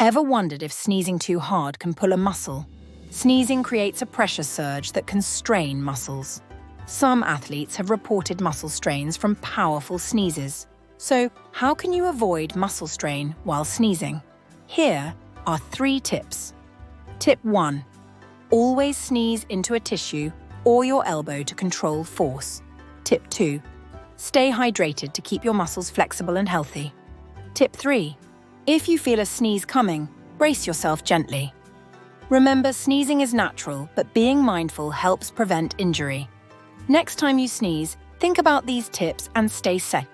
Ever wondered if sneezing too hard can pull a muscle? Sneezing creates a pressure surge that can strain muscles. Some athletes have reported muscle strains from powerful sneezes. So, how can you avoid muscle strain while sneezing? Here are 3 tips. Tip 1. Always sneeze into a tissue or your elbow to control force. Tip 2. Stay hydrated to keep your muscles flexible and healthy. Tip 3. If you feel a sneeze coming, brace yourself gently. Remember, sneezing is natural, but being mindful helps prevent injury. Next time you sneeze, think about these tips and stay safe.